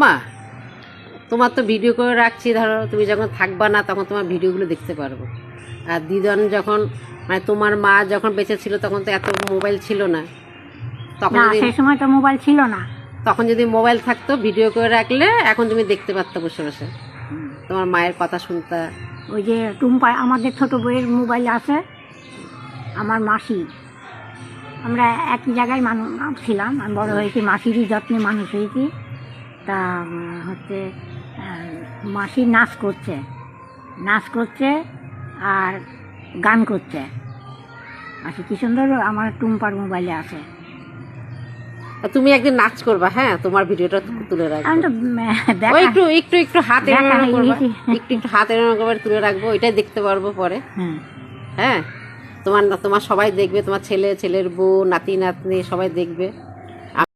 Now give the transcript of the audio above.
মা তোমার তো ভিডিও করে রাখছি, ধরো তুমি যখন থাকবা না তখন তোমার ভিডিওগুলো দেখতে পারবো। আর দিদন যখন মানে তোমার মা যখন বেঁচে ছিল তখন তো এত মোবাইল ছিল না, তখন না যদি সেই সময় তো মোবাইল ছিল না। তখন যদি মোবাইল থাকতো ভিডিও করে রাখলে এখন তুমি দেখতে পারতো বসে বসে, তোমার মায়ের কথা শুনতা। ওই যে টুম্পা আমাদের ছোট বইয়ের মোবাইল আছে, আমার মাসি, আমরা একই জায়গায় মানুষ ছিলাম, আমি বড় হয়েছি মাসিরই যত্নে মানুষ হয়েছি। তা হচ্ছে মাসি নাচ করছে আর গান করছে। মাসি কি সুন্দর আমার টুম্পার মোবাইলে আছে। আর তুমি একদিন নাচ করবা, হ্যাঁ তোমার ভিডিওটা তুলে রাখবো। আমি তো ওই একটু একটু একটু হাত এরকম দেখা করবা, হয়েছে। একটু একটু হাত এরকম করে তুলে রাখবো, ওইটাই দেখতে পারবো পরে। হ্যাঁ হ্যাঁ তোমার তোমার সবাই দেখবে, তোমার ছেলে, ছেলের বউ, নাতি নাতনি সবাই দেখবে।